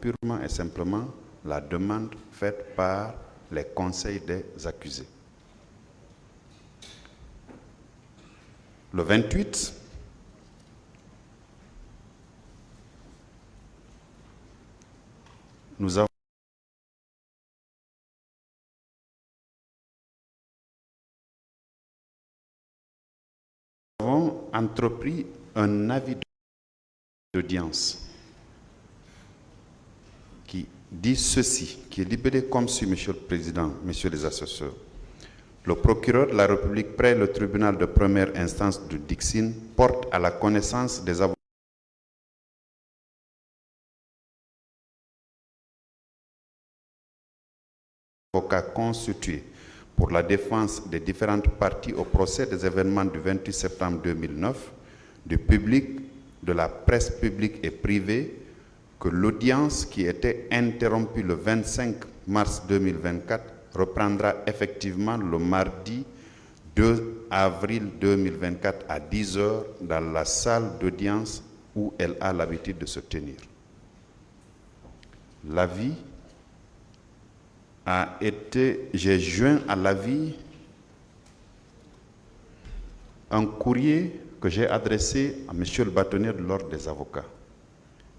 purement et simplement la demande faite par les conseils des accusés. Le 28, nous avons entrepris un avis d'audience qui dit ceci, qui est libellé comme suit, Monsieur le Président, Messieurs les assesseurs. Le procureur de la République près le tribunal de première instance de Dixine porte à la connaissance des avocats constitués pour la défense des différentes parties au procès des événements du 28 septembre 2009, du public, de la presse publique et privée, que l'audience qui était interrompue le 25 mars 2024 reprendra effectivement le mardi 2 avril 2024 à 10 h dans la salle d'audience où elle a l'habitude de se tenir. L'avis a été, j'ai joint à l'avis un courrier que j'ai adressé à Monsieur le bâtonnier de l'Ordre des avocats,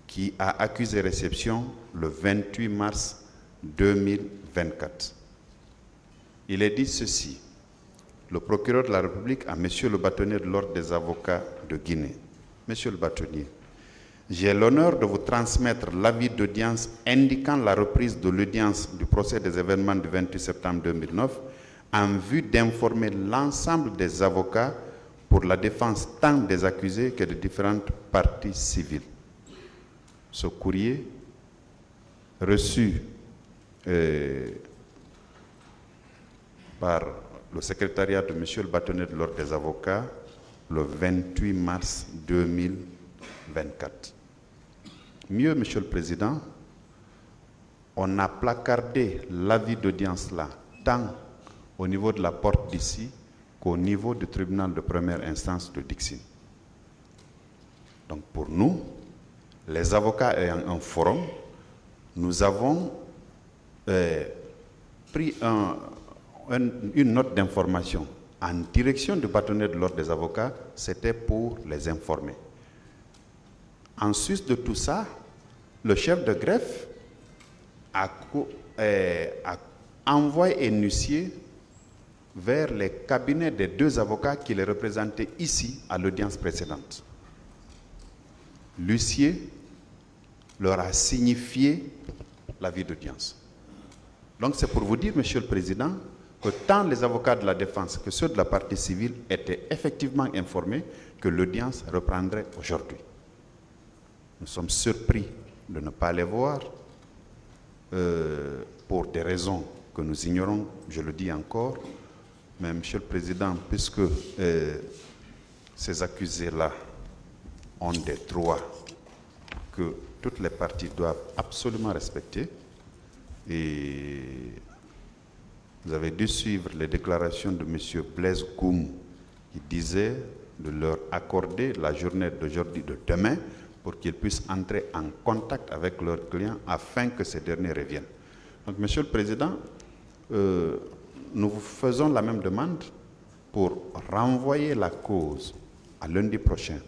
qui a accusé réception le 28 mars 2024. Il est dit ceci: le procureur de la République à Monsieur le bâtonnier de l'Ordre des avocats de Guinée. Monsieur le bâtonnier, j'ai l'honneur de vous transmettre l'avis d'audience indiquant la reprise de l'audience du procès des événements du 28 septembre 2009 en vue d'informer l'ensemble des avocats pour la défense tant des accusés que des différentes parties civiles. Ce courrier reçu par le secrétariat de Monsieur le bâtonnier de l'Ordre des avocats le 28 mars 2024. Mieux, Monsieur le Président, on a placardé l'avis d'audience là, tant au niveau de la porte d'ici qu'au niveau du tribunal de première instance de Dixine. Donc pour nous, les avocats ayant un forum, nous avons pris une note d'information en direction du bâtonnier de l'Ordre des avocats, c'était pour les informer. En sus de tout ça, le chef de greffe a envoyé un huissier vers les cabinets des deux avocats qui les représentaient ici à l'audience précédente. L'huissier leur a signifié l'avis d'audience. Donc c'est pour vous dire, Monsieur le Président, que tant les avocats de la défense que ceux de la partie civile étaient effectivement informés que l'audience reprendrait aujourd'hui. Nous sommes surpris de ne pas les voir pour des raisons que nous ignorons, je le dis encore. Mais Monsieur le Président, puisque ces accusés-là ont des droits que toutes les parties doivent absolument respecter, et vous avez dû suivre les déclarations de M. Blaise Koum qui disait de leur accorder la journée d'aujourd'hui, de demain, pour qu'ils puissent entrer en contact avec leurs clients afin que ces derniers reviennent. Donc, Monsieur le Président, nous vous faisons la même demande pour renvoyer la cause à lundi prochain.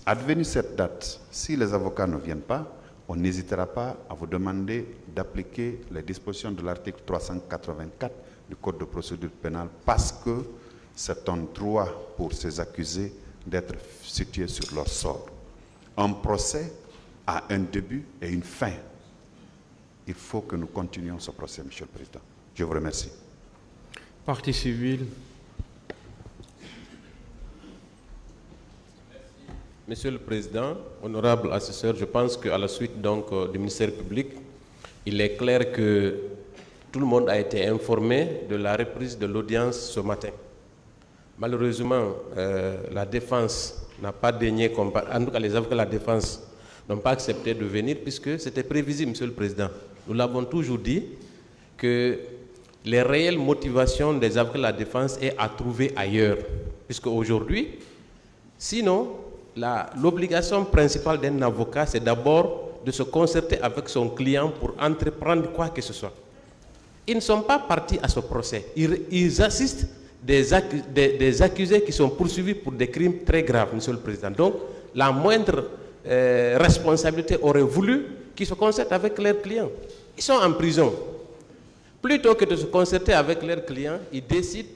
Advenue cette date, si les avocats ne viennent pas, on n'hésitera pas à vous demander d'appliquer les dispositions de l'article 384 du Code de procédure pénale parce que c'est un droit pour ces accusés d'être situés sur leur sort. Un procès a un début et une fin. Il faut que nous continuions ce procès, Monsieur le Président. Je vous remercie. Partie civile. Monsieur le Président, honorable assesseur, je pense qu'à la suite donc, du ministère public, il est clair que tout le monde a été informé de la reprise de l'audience ce matin. Malheureusement, la défense n'a pas daigné, en tout cas les avocats de la défense n'ont pas accepté de venir puisque c'était prévisible, Monsieur le Président. Nous l'avons toujours dit que les réelles motivations des avocats de la défense est à trouver ailleurs. Puisque aujourd'hui, sinon, l'obligation principale d'un avocat, c'est d'abord de se concerter avec son client pour entreprendre quoi que ce soit. Ils ne sont pas partis à ce procès. Ils assistent des accusés qui sont poursuivis pour des crimes très graves, Monsieur le Président. Donc, la moindre responsabilité aurait voulu qu'ils se concertent avec leurs clients. Ils sont en prison. Plutôt que de se concerter avec leurs clients, ils décident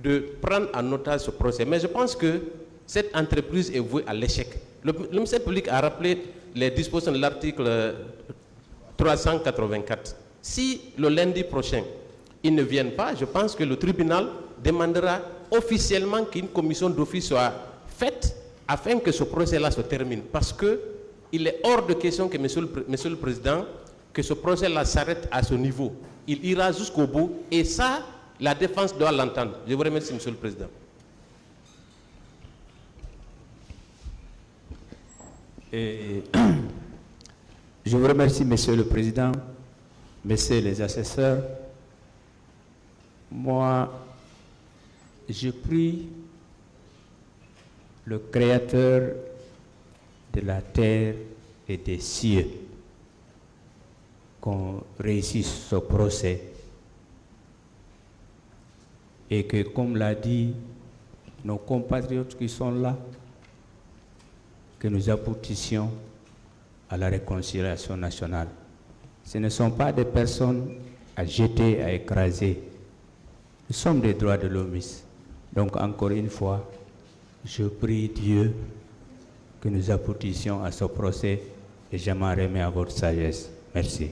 de prendre en otage ce procès. Mais je pense que cette entreprise est vouée à l'échec. Le ministère public a rappelé les dispositions de l'article 384. Si le lundi prochain, ils ne viennent pas, je pense que le tribunal demandera officiellement qu'une commission d'office soit faite afin que ce procès-là se termine. Parce qu'il est hors de question que, Monsieur le Président, que ce procès-là s'arrête à ce niveau. Il ira jusqu'au bout et ça, la défense doit l'entendre. Je vous remercie, Monsieur le Président. Et je vous remercie, Monsieur le Président, Messieurs les assesseurs. Moi, je prie le Créateur de la terre et des cieux qu'on réussisse ce procès et que, comme l'a dit nos compatriotes qui sont là, que nous aboutissions à la réconciliation nationale. Ce ne sont pas des personnes à jeter, à écraser. Nous sommes des droits de l'homme. Donc, encore une fois, je prie Dieu que nous aboutissions à ce procès et je m'en remets à votre sagesse. Merci.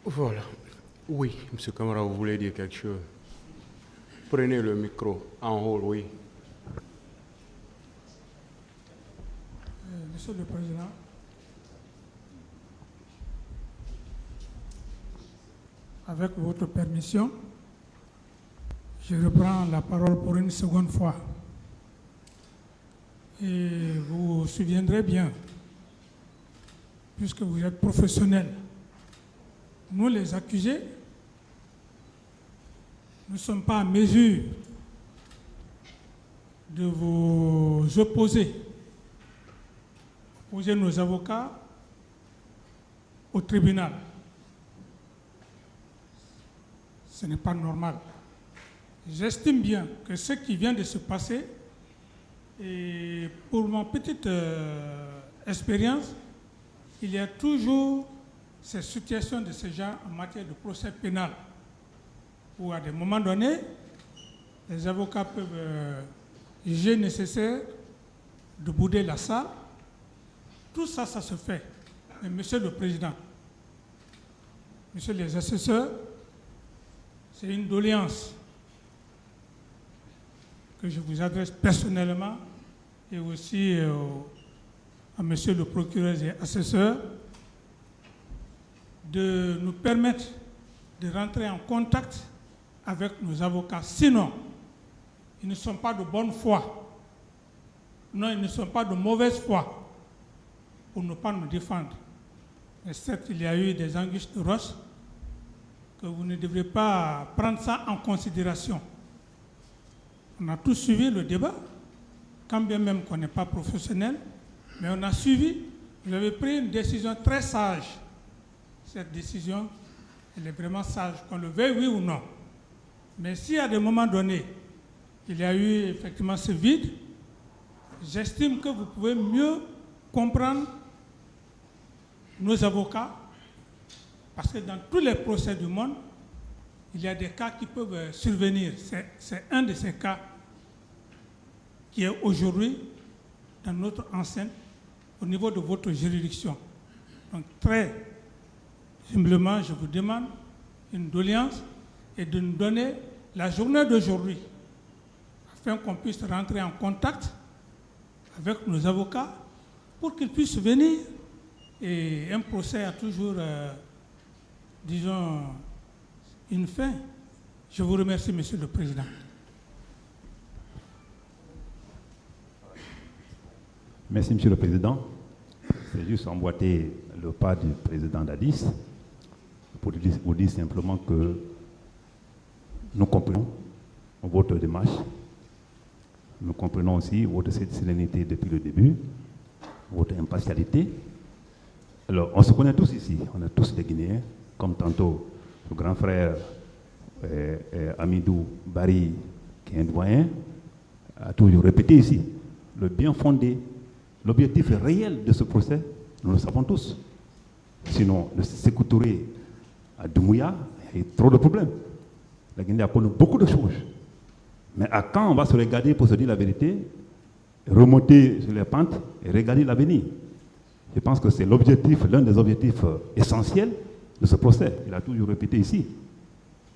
Voilà. Oui, M. Camara, vous voulez dire quelque chose? Prenez le micro en haut, oui. Monsieur le Président, avec votre permission, je reprends la parole pour une seconde fois. Et vous vous souviendrez bien, puisque vous êtes professionnels, nous les accusés, nous ne sommes pas en mesure de vous opposer nos avocats au tribunal. Ce n'est pas normal. J'estime bien que ce qui vient de se passer, et pour ma petite expérience, il y a toujours ces situations de ce genre en matière de procès pénal, où à des moments donnés, les avocats peuvent juger nécessaire de bouder la salle. Tout ça, ça se fait. Mais Monsieur le Président, Messieurs les assesseurs, c'est une doléance que je vous adresse personnellement et aussi à Monsieur le procureur et assesseur de nous permettre de rentrer en contact avec nos avocats. Sinon, ils ne sont pas de bonne foi. Non, ils ne sont pas de mauvaise foi pour ne pas nous défendre. Mais certes, il y a eu des anguilles de roche que vous ne devrez pas prendre ça en considération. On a tous suivi le débat, quand bien même qu'on n'est pas professionnel, mais on a suivi, vous avez pris une décision très sage. Cette décision, elle est vraiment sage, qu'on le veuille, oui ou non. Mais si à des moments donnés, il y a eu effectivement ce vide, j'estime que vous pouvez mieux comprendre nos avocats, parce que dans tous les procès du monde, il y a des cas qui peuvent survenir. C'est un de ces cas qui est aujourd'hui dans notre enceinte au niveau de votre juridiction. Donc très humblement, je vous demande une doléance et de nous donner la journée d'aujourd'hui afin qu'on puisse rentrer en contact avec nos avocats pour qu'ils puissent venir. Et un procès a toujours, disons, une fin. Je vous remercie, Monsieur le Président. Merci, Monsieur le Président. C'est juste emboîter le pas du président Dadis pour vous dire simplement que nous comprenons votre démarche. Nous comprenons aussi votre sérénité depuis le début, votre impartialité. Alors, on se connaît tous ici, on est tous des Guinéens, comme tantôt le grand frère Amidou Bari, qui est un doyen, a toujours répété ici, le bien fondé, l'objectif réel de ce procès, nous le savons tous. Sinon, le Sékou Touré à Doumbouya, il y a trop de problèmes. La Guinée a connu beaucoup de choses. Mais à quand on va se regarder pour se dire la vérité, remonter sur les pentes et regarder l'avenir? Je pense que c'est l'objectif, l'un des objectifs essentiels de ce procès. Il a toujours répété ici.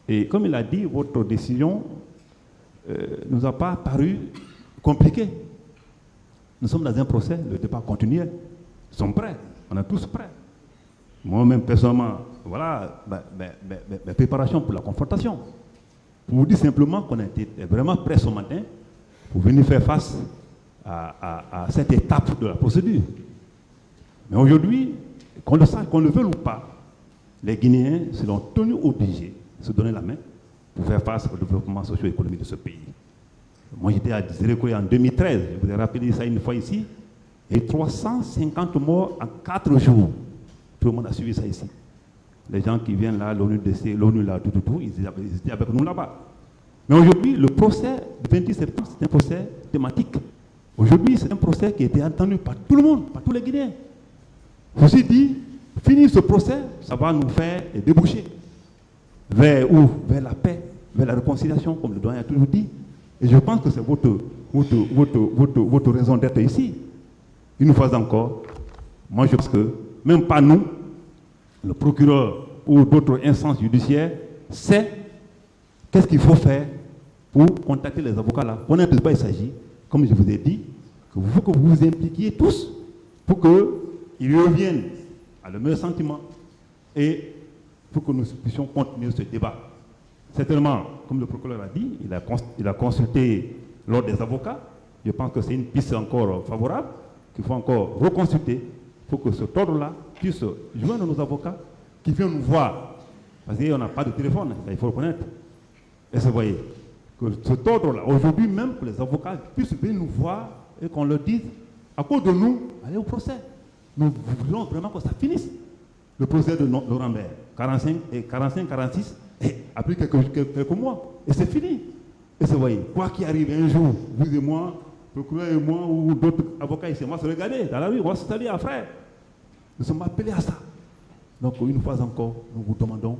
Et comme il a dit, votre décision ne nous a pas paru compliquée. Nous sommes dans un procès, le débat continuel. Nous sommes prêts, on est tous prêts. Moi-même, personnellement, voilà mes préparations pour la confrontation. Pour vous dire simplement qu'on était vraiment prêts ce matin pour venir faire face à cette étape de la procédure. Mais aujourd'hui, qu'on le sache, qu'on le veuille ou pas, les Guinéens seront tenus obligés de se donner la main pour faire face au développement socio-économique de ce pays. Moi, j'étais à Zérékoé en 2013, je vous ai rappelé ça une fois ici, et 350 morts en 4 jours. Tout le monde a suivi ça ici. Les gens qui viennent là, l'ONU là, tout, ils étaient avec nous là-bas. Mais aujourd'hui, le procès du 28 septembre, c'est un procès thématique. Aujourd'hui, c'est un procès qui a été entendu par tout le monde, par tous les Guinéens. Ceci dit, finir ce procès, ça va nous faire déboucher. Vers où? Vers la paix, vers la réconciliation, comme le doyen a toujours dit. Et je pense que c'est votre raison d'être ici. Une fois encore, moi je pense que, même pas nous, le procureur ou d'autres instances judiciaires, sait qu'est-ce qu'il faut faire pour contacter les avocats là. On ne peut pas, il s'agit, comme je vous ai dit, qu'il faut que vous vous impliquiez tous pour qu'ils reviennent à le meilleur sentiment et pour que nous puissions continuer ce débat. Certainement, comme le procureur a dit, il a consulté l'ordre des avocats. Je pense que c'est une piste encore favorable, qu'il faut encore reconsulter pour que cet ordre-là puisse joindre nos avocats qui viennent nous voir. Parce qu'on n'a pas de téléphone, ça, il faut le connaître. Et vous voyez, que cet ordre-là, aujourd'hui même, que les avocats puissent venir nous voir et qu'on leur dise, à cause de nous, allez au procès. Nous voulons vraiment que ça finisse. Le procès de Laurent Baer, 45-46, et après quelques mois, et c'est fini. Et vous voyez, quoi qu'il arrive un jour, vous et moi, le procureur et moi, ou d'autres avocats ici, on va se regarder dans la rue, on va se saluer à frère. Nous sommes appelés à ça. Donc, une fois encore, nous vous demandons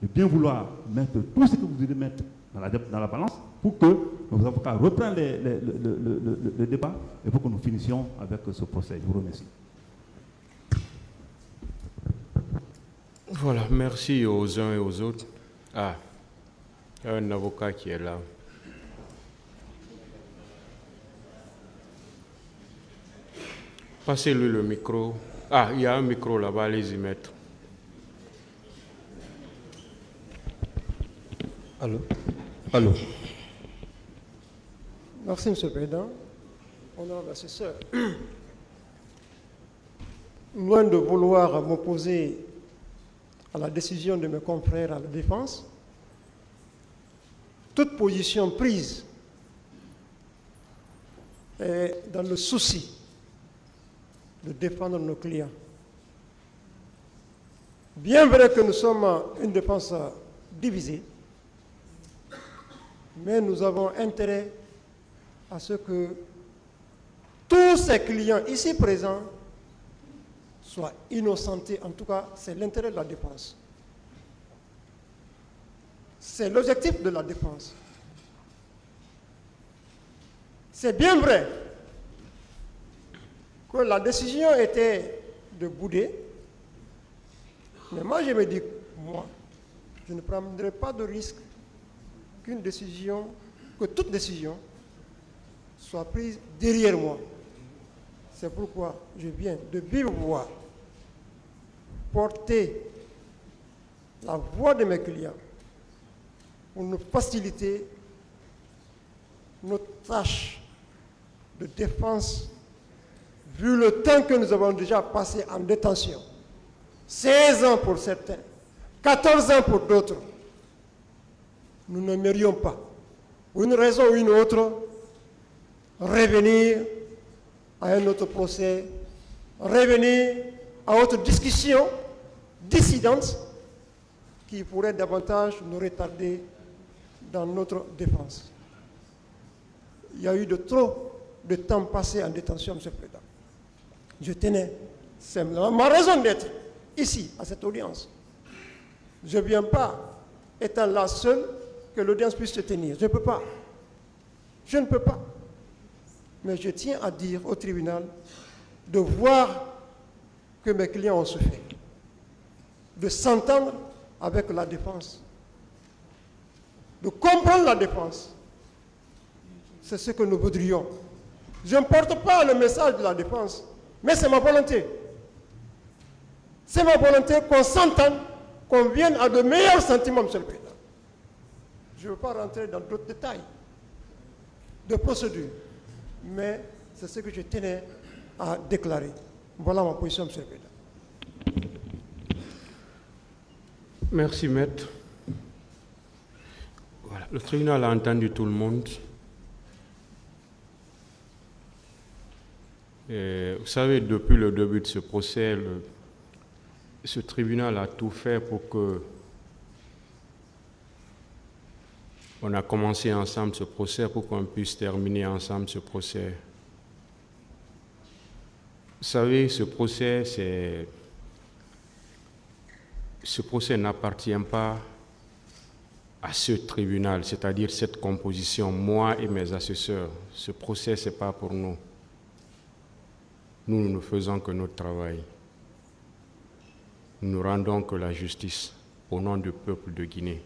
de bien vouloir mettre tout ce que vous voulez mettre dans la balance pour que nos avocats reprennent le débat et pour que nous finissions avec ce procès. Je vous remercie. Voilà, merci aux uns et aux autres. Ah, il y a un avocat qui est là. Passez-lui le micro. Ah, il y a un micro là-bas, allez-y mettre. Allô? Allô? Merci, M. le Président. Honorable assesseur, loin de vouloir m'opposer à la décision de mes confrères à la défense, toute position prise est dans le souci de défendre nos clients. Bien vrai que nous sommes une défense divisée, mais nous avons intérêt à ce que tous ces clients ici présents soient innocentés. En tout cas, c'est l'intérêt de la défense. C'est l'objectif de la défense. C'est bien vrai que la décision était de bouder, mais moi je me dis, je ne prendrai pas de risque que toute décision soit prise derrière moi. C'est pourquoi je viens de vive voix porter la voix de mes clients pour nous faciliter notre tâche de défense vu le temps que nous avons déjà passé en détention. 16 ans pour certains, 14 ans pour d'autres. Nous n'aimerions pas, pour une raison ou une autre, revenir à un autre procès, revenir à autre discussion dissidente qui pourrait davantage nous retarder dans notre défense. Il y a eu de trop de temps passé en détention, M. le Président. Je tenais, c'est ma raison d'être ici, à cette audience. Je ne viens pas, étant là seul, que l'audience puisse se tenir. Je ne peux pas. Je ne peux pas. Mais je tiens à dire au tribunal de voir que mes clients ont souffert, de s'entendre avec la défense, de comprendre la défense. C'est ce que nous voudrions. Je ne porte pas le message de la défense, mais c'est ma volonté. C'est ma volonté qu'on s'entende, qu'on vienne à de meilleurs sentiments, M. le Président. Je ne veux pas rentrer dans d'autres détails de procédure, mais c'est ce que je tenais à déclarer. Voilà ma position, M. le Président. Merci, maître. Voilà. Le tribunal a entendu tout le monde. Et vous savez, depuis le début de ce procès, ce tribunal a tout fait pour que on a commencé ensemble ce procès, pour qu'on puisse terminer ensemble ce procès. Vous savez, ce procès n'appartient pas à ce tribunal, c'est-à-dire cette composition, moi et mes assesseurs. Ce procès, ce n'est pas pour nous. Nous ne faisons que notre travail. Nous rendons que la justice au nom du peuple de Guinée.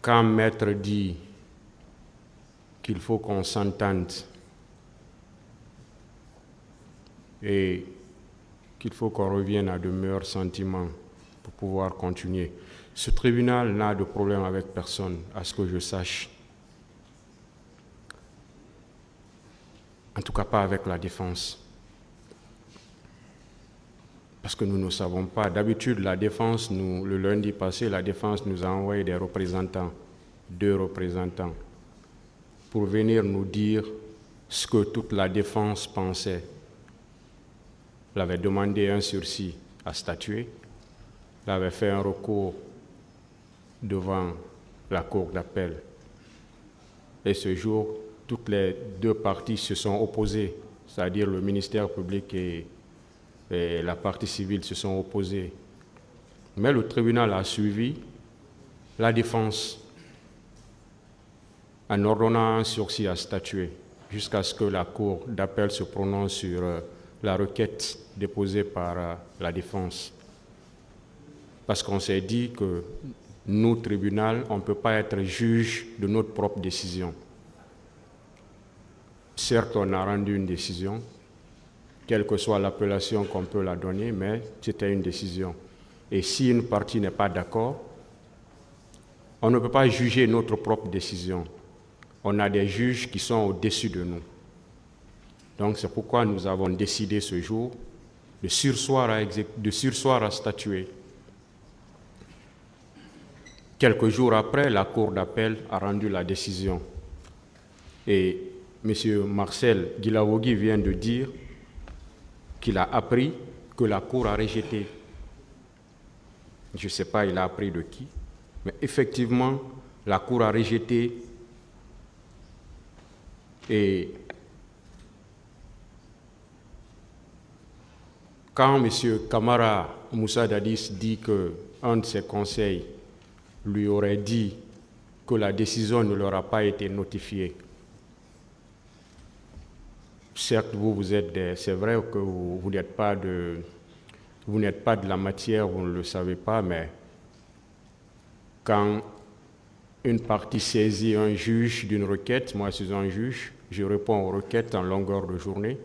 Quand Maître dit qu'il faut qu'on s'entende et qu'il faut qu'on revienne à de meilleurs sentiments pour pouvoir continuer, ce tribunal n'a de problème avec personne, à ce que je sache. En tout cas, pas avec la défense. Parce que nous ne savons pas. D'habitude, la défense, le lundi passé, la défense nous a envoyé des représentants, 2 représentants, pour venir nous dire ce que toute la défense pensait. Elle avait demandé un sursis à statuer. Elle avait fait un recours devant la cour d'appel. Et ce jour, toutes les 2 parties se sont opposées, c'est-à-dire le ministère public et la partie civile se sont opposés. Mais le tribunal a suivi la défense en ordonnant un sursis à statuer jusqu'à ce que la cour d'appel se prononce sur la requête déposée par la défense. Parce qu'on s'est dit que nous, tribunal, on ne peut pas être juge de notre propre décision. Certes, on a rendu une décision, quelle que soit l'appellation qu'on peut la donner, mais c'était une décision. Et si une partie n'est pas d'accord, on ne peut pas juger notre propre décision. On a des juges qui sont au-dessus de nous. Donc c'est pourquoi nous avons décidé ce jour de sursoir à statuer. Quelques jours après, la cour d'appel a rendu la décision. Et M. Marcel Guilavogui vient de dire qu'il a appris que la cour a rejeté. Je ne sais pas, il a appris de qui, mais effectivement, la cour a rejeté. Et quand M. Kamara Moussa Dadis dit qu'un de ses conseils lui aurait dit que la décision ne leur a pas été notifiée, certes, c'est vrai que vous n'êtes pas de la matière, vous ne le savez pas, mais quand une partie saisit un juge d'une requête, moi je suis un juge, je réponds aux requêtes en longueur de journée.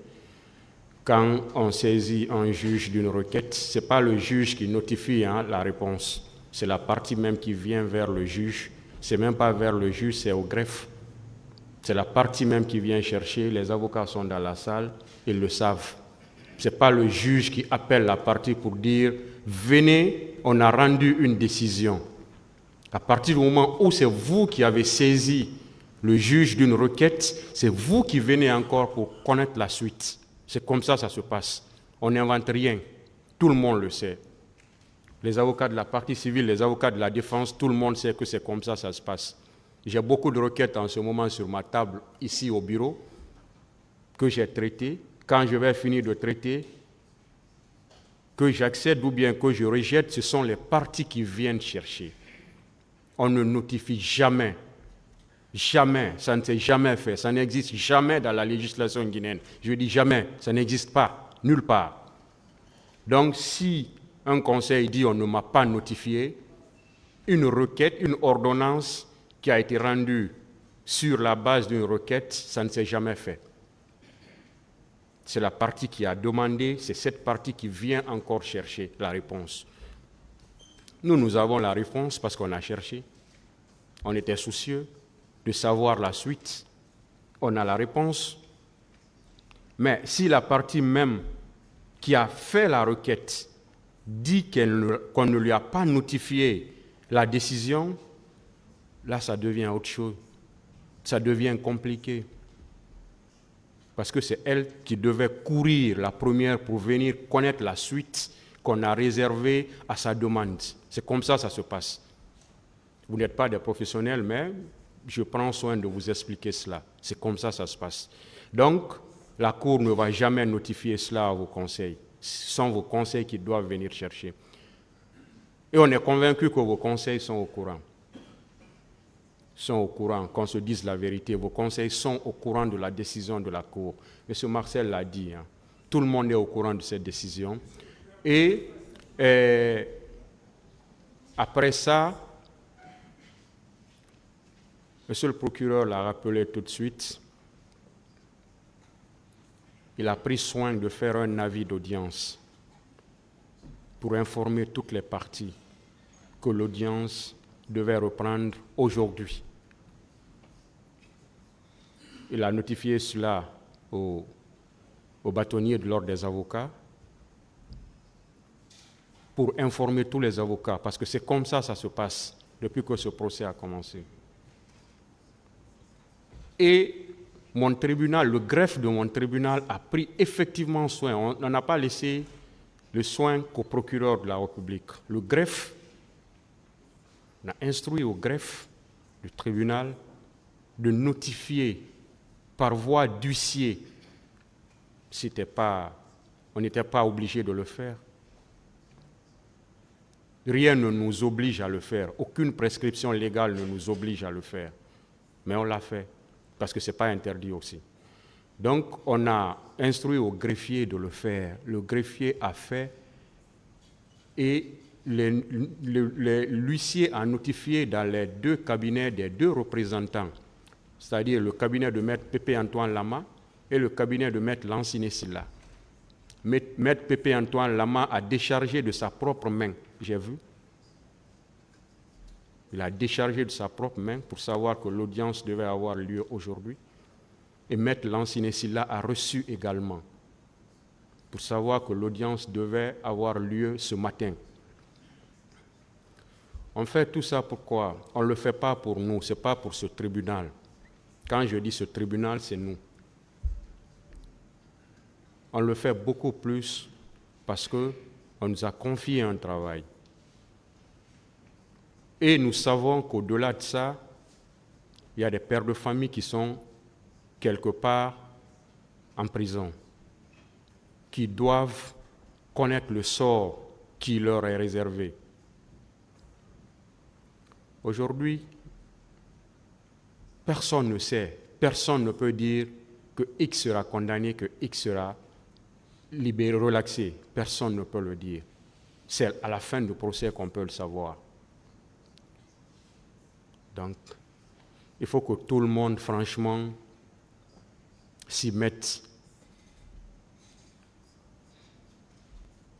Quand on saisit un juge d'une requête, ce n'est pas le juge qui notifie la réponse, c'est la partie même qui vient vers le juge. Ce n'est même pas vers le juge, c'est au greffe. C'est la partie même qui vient chercher, les avocats sont dans la salle, ils le savent. Ce n'est pas le juge qui appelle la partie pour dire « Venez, on a rendu une décision ». À partir du moment où c'est vous qui avez saisi le juge d'une requête, c'est vous qui venez encore pour connaître la suite. C'est comme ça que ça se passe. On n'invente rien. Tout le monde le sait. Les avocats de la partie civile, les avocats de la défense, tout le monde sait que c'est comme ça que ça se passe. J'ai beaucoup de requêtes en ce moment sur ma table, ici au bureau, que j'ai traitées. Quand je vais finir de traiter, que j'accède ou bien que je rejette, ce sont les parties qui viennent chercher. On ne notifie jamais, jamais, ça ne s'est jamais fait, ça n'existe jamais dans la législation guinéenne. Je dis jamais, ça n'existe pas, nulle part. Donc si un conseil dit on ne m'a pas notifié, une requête, une ordonnance qui a été rendue sur la base d'une requête, ça ne s'est jamais fait. C'est la partie qui a demandé, c'est cette partie qui vient encore chercher la réponse. Nous avons la réponse parce qu'on a cherché. On était soucieux de savoir la suite. On a la réponse. Mais si la partie même qui a fait la requête dit qu'on ne lui a pas notifié la décision, là, ça devient autre chose. Ça devient compliqué. Parce que c'est elle qui devait courir la première pour venir connaître la suite qu'on a réservée à sa demande. C'est comme ça que ça se passe. Vous n'êtes pas des professionnels, mais je prends soin de vous expliquer cela. C'est comme ça que ça se passe. Donc, la Cour ne va jamais notifier cela à vos conseils. Ce sont vos conseils qui doivent venir chercher. Et on est convaincu que vos conseils sont au courant. Sont au courant, qu'on se dise la vérité. Vos conseils sont au courant de la décision de la Cour. M. Marcel l'a dit. Hein. Tout le monde est au courant de cette décision. Et après ça, Monsieur le procureur l'a rappelé tout de suite. Il a pris soin de faire un avis d'audience pour informer toutes les parties que l'audience devait reprendre aujourd'hui. Il a notifié cela au bâtonnier de l'ordre des avocats pour informer tous les avocats, parce que c'est comme ça que ça se passe depuis que ce procès a commencé. Et mon tribunal, le greffe de mon tribunal a pris effectivement soin. On n'a pas laissé le soin qu'au procureur de la République. Le greffe, on a instruit au greffe du tribunal de notifier par voie d'huissier, on n'était pas obligé de le faire. Rien ne nous oblige à le faire. Aucune prescription légale ne nous oblige à le faire. Mais on l'a fait, parce que ce n'est pas interdit aussi. Donc, on a instruit au greffier de le faire. Le greffier a fait et l'huissier a notifié dans les deux cabinets des deux représentants, c'est-à-dire le cabinet de Maître Pépé Antoine Lama et le cabinet de Maître Lanciné Silla. Maître Pépé Antoine Lama a déchargé de sa propre main, j'ai vu. Il a déchargé de sa propre main pour savoir que l'audience devait avoir lieu aujourd'hui. Et Maître Lanciné Silla a reçu également pour savoir que l'audience devait avoir lieu ce matin. On fait tout ça pourquoi? On ne le fait pas pour nous, ce n'est pas pour ce tribunal. Quand je dis ce tribunal, c'est nous. On le fait beaucoup plus parce qu'on nous a confié un travail. Et nous savons qu'au-delà de ça, il y a des pères de famille qui sont quelque part en prison, qui doivent connaître le sort qui leur est réservé. Aujourd'hui, personne ne sait, personne ne peut dire que X sera condamné, que X sera libéré, relaxé. Personne ne peut le dire. C'est à la fin du procès qu'on peut le savoir. Donc, il faut que tout le monde, franchement, s'y mette.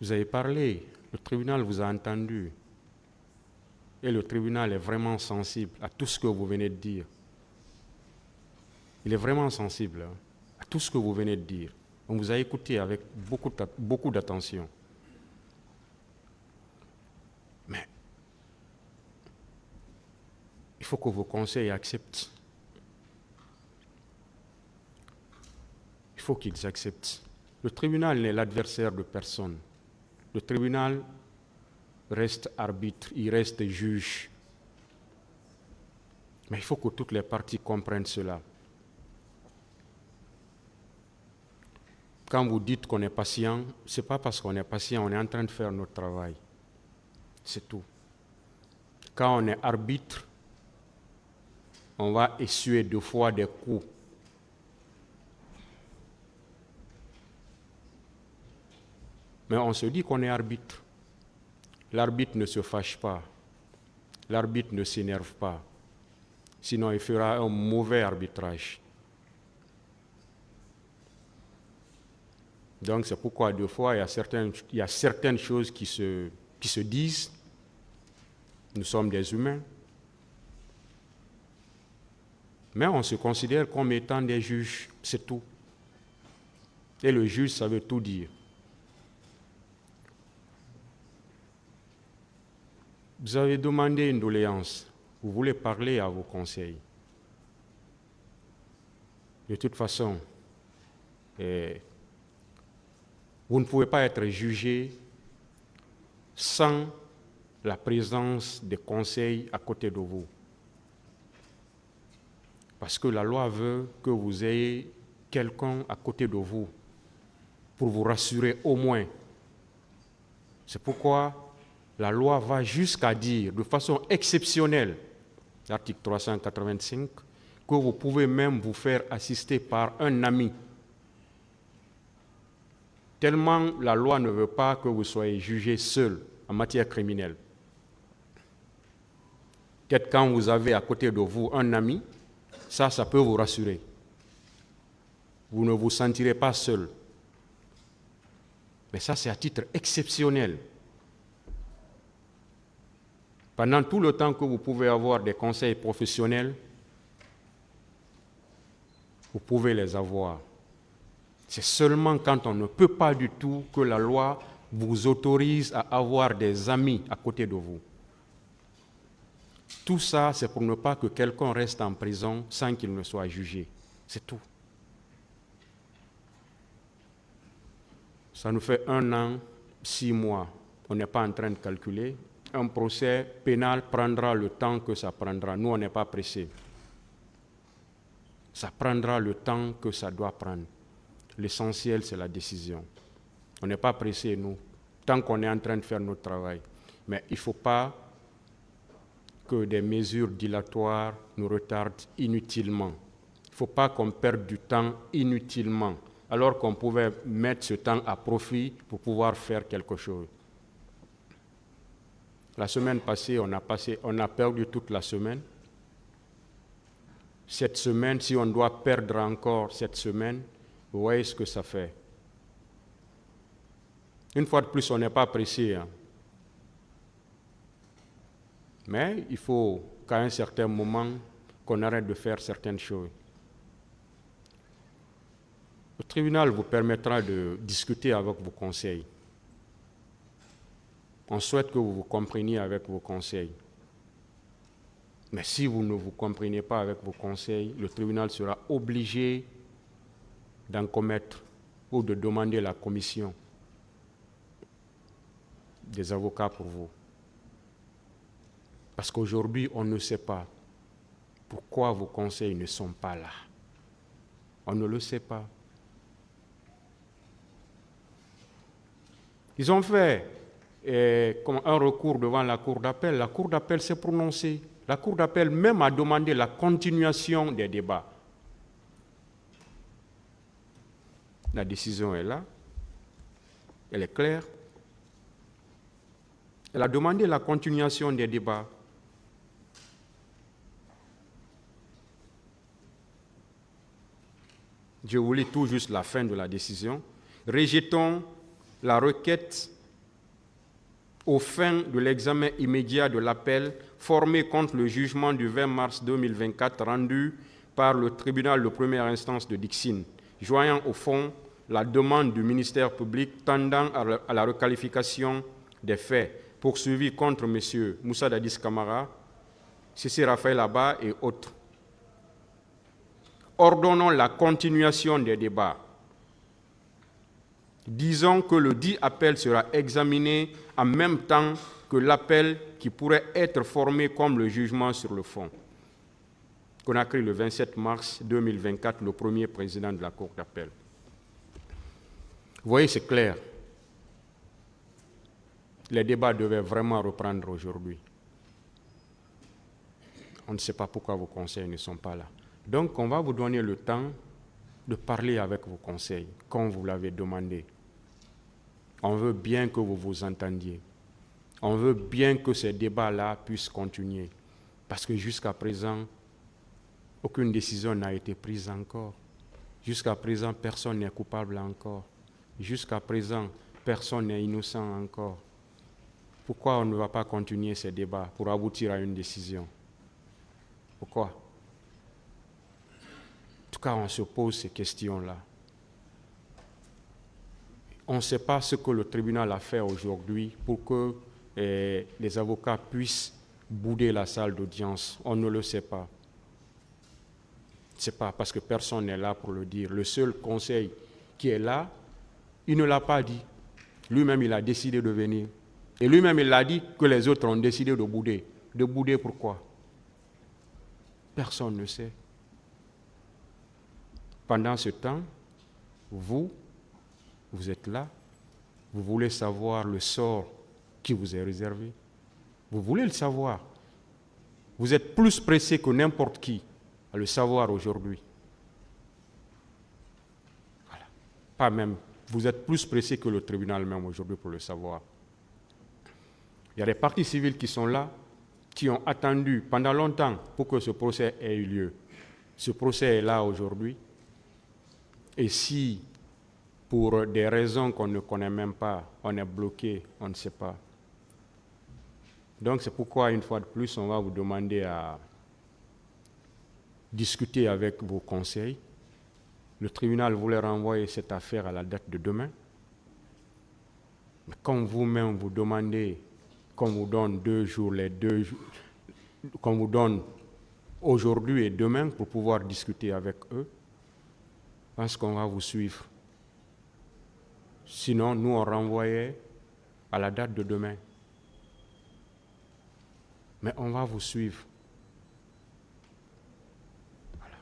Vous avez parlé, le tribunal vous a entendu. Et le tribunal est vraiment sensible à tout ce que vous venez de dire. Il est vraiment sensible à tout ce que vous venez de dire. On vous a écouté avec beaucoup d'attention. Mais faut que vos conseils acceptent. Il faut qu'ils acceptent. Le tribunal n'est l'adversaire de personne. Le tribunal reste arbitre, il reste juge. Mais il faut que toutes les parties comprennent cela. Quand vous dites qu'on est patient, ce n'est pas parce qu'on est patient, on est en train de faire notre travail. C'est tout. Quand on est arbitre, on va essuyer 2 fois des coups. Mais on se dit qu'on est arbitre. L'arbitre ne se fâche pas. L'arbitre ne s'énerve pas. Sinon, il fera un mauvais arbitrage. Donc, c'est pourquoi, 2 fois, il y a certaines choses qui se disent. Nous sommes des humains. Mais on se considère comme étant des juges, c'est tout. Et le juge, ça veut tout dire. Vous avez demandé une doléance. Vous voulez parler à vos conseils. De toute façon, vous ne pouvez pas être jugé sans la présence des conseils à côté de vous. Parce que la loi veut que vous ayez quelqu'un à côté de vous pour vous rassurer au moins. C'est pourquoi la loi va jusqu'à dire, de façon exceptionnelle, l'article 385, que vous pouvez même vous faire assister par un ami. Tellement la loi ne veut pas que vous soyez jugé seul en matière criminelle. Peut-être quand vous avez à côté de vous un ami, ça peut vous rassurer. Vous ne vous sentirez pas seul. Mais ça, c'est à titre exceptionnel. Pendant tout le temps que vous pouvez avoir des conseils professionnels, vous pouvez les avoir. C'est seulement quand on ne peut pas du tout que la loi vous autorise à avoir des amis à côté de vous. Tout ça, c'est pour ne pas que quelqu'un reste en prison sans qu'il ne soit jugé. C'est tout. Ça nous fait 1 an, 6 mois. On n'est pas en train de calculer. Un procès pénal prendra le temps que ça prendra. Nous, on n'est pas pressés. Ça prendra le temps que ça doit prendre. L'essentiel, c'est la décision. On n'est pas pressés, nous, tant qu'on est en train de faire notre travail. Mais il ne faut pas que des mesures dilatoires nous retardent inutilement. Il ne faut pas qu'on perde du temps inutilement, alors qu'on pouvait mettre ce temps à profit pour pouvoir faire quelque chose. La semaine passée, on a perdu toute la semaine. Cette semaine, si on doit perdre encore cette semaine, vous voyez ce que ça fait. Une fois de plus, on n'est pas pressé. Mais il faut qu'à un certain moment, qu'on arrête de faire certaines choses. Le tribunal vous permettra de discuter avec vos conseils. On souhaite que vous vous compreniez avec vos conseils. Mais si vous ne vous comprenez pas avec vos conseils, le tribunal sera obligé d'en commettre ou de demander la commission des avocats pour vous. Parce qu'aujourd'hui, on ne sait pas pourquoi vos conseils ne sont pas là. On ne le sait pas. Ils ont fait un recours devant la Cour d'appel. La Cour d'appel s'est prononcée. La Cour d'appel même a demandé la continuation des débats. La décision est là. Elle est claire. Elle a demandé la continuation des débats. Je vous lis tout juste la fin de la décision. Rejetons la requête aux fins de l'examen immédiat de l'appel formé contre le jugement du 20 mars 2024 rendu par le tribunal de première instance de Dixine, joignant au fond la demande du ministère public tendant à la requalification des faits poursuivis contre M. Moussa Dadis Camara, C.C. Raphaël Abba et autres. Ordonnons la continuation des débats. Disons que le dit appel sera examiné en même temps que l'appel qui pourrait être formé comme le jugement sur le fond. Conakry, le 27 mars 2024, le premier président de la Cour d'appel. Vous voyez, c'est clair. Les débats devaient vraiment reprendre aujourd'hui. On ne sait pas pourquoi vos conseils ne sont pas là. Donc, on va vous donner le temps de parler avec vos conseils, comme vous l'avez demandé. On veut bien que vous vous entendiez. On veut bien que ces débats-là puissent continuer. Parce que jusqu'à présent, aucune décision n'a été prise encore. Jusqu'à présent, personne n'est coupable encore. Jusqu'à présent, personne n'est innocent encore. Pourquoi on ne va pas continuer ces débats pour aboutir à une décision? Pourquoi? En tout cas, on se pose ces questions-là. On ne sait pas ce que le tribunal a fait aujourd'hui pour que les avocats puissent bouder la salle d'audience. On ne le sait pas. Ce n'est pas parce que personne n'est là pour le dire. Le seul conseil qui est là, il ne l'a pas dit. Lui-même, il a décidé de venir. Et lui-même, il a dit que les autres ont décidé de bouder. De bouder pourquoi? Personne ne sait. Pendant ce temps, vous êtes là, vous voulez savoir le sort qui vous est réservé. Vous voulez le savoir. Vous êtes plus pressé que n'importe qui à le savoir aujourd'hui. Voilà. Pas même. Vous êtes plus pressé que le tribunal même aujourd'hui pour le savoir. Il y a des parties civiles qui sont là, qui ont attendu pendant longtemps pour que ce procès ait eu lieu. Ce procès est là aujourd'hui. Et si, pour des raisons qu'on ne connaît même pas, on est bloqué, on ne sait pas. Donc c'est pourquoi, une fois de plus, on va vous demander à discuter avec vos conseils. Le tribunal voulait renvoyer cette affaire à la date de demain. Mais comme vous-même vous demandez qu'on vous donne 2 jours, qu'on vous donne aujourd'hui et demain pour pouvoir discuter avec eux, je pense qu'on va vous suivre. Sinon, nous, on renvoyait à la date de demain. Mais on va vous suivre. Voilà.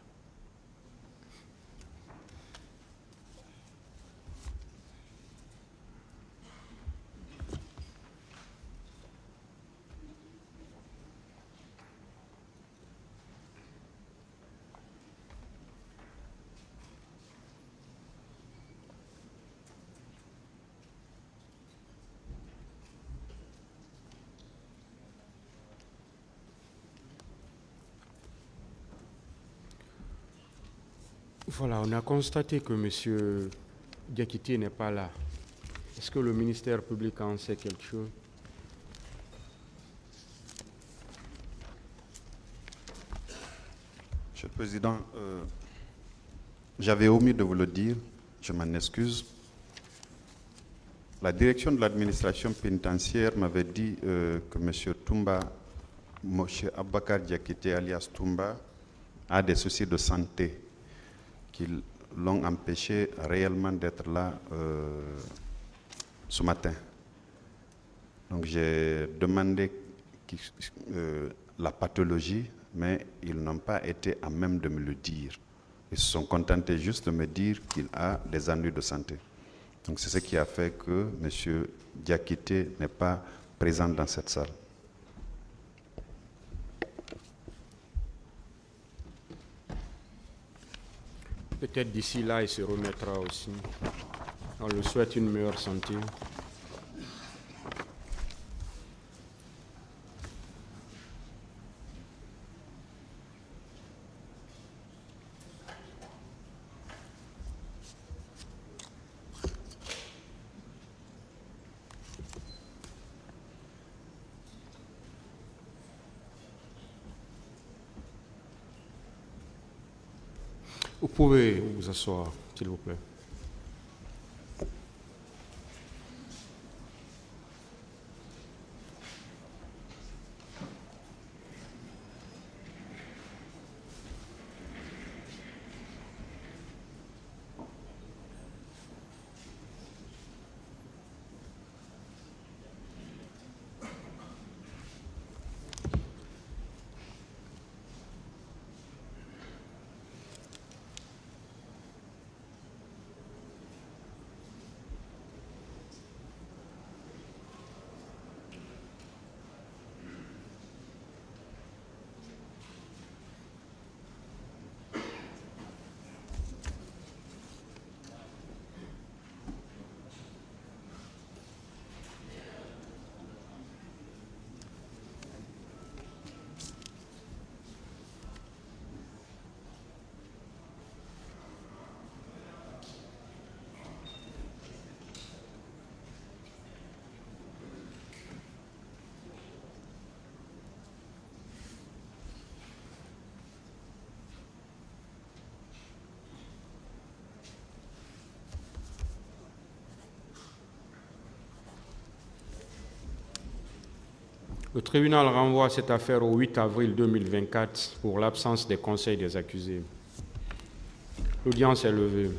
Voilà, on a constaté que M. Diakité n'est pas là. Est-ce que le ministère public en sait quelque chose? Monsieur le Président, j'avais omis de vous le dire, je m'en excuse. La direction de l'administration pénitentiaire m'avait dit que M. Toumba, M. Abakar Diakité alias Toumba, a des soucis de santé qui l'ont empêché réellement d'être là ce matin. Donc j'ai demandé la pathologie, mais ils n'ont pas été à même de me le dire. Ils se sont contentés juste de me dire qu'il a des ennuis de santé. Donc c'est ce qui a fait que M. Diakité n'est pas présent dans cette salle. Peut-être d'ici là, il se remettra aussi. On lui souhaite une meilleure santé. Vous pouvez vous asseoir, s'il vous plaît. Le tribunal renvoie cette affaire au 8 avril 2024 pour l'absence des conseils des accusés. L'audience est levée.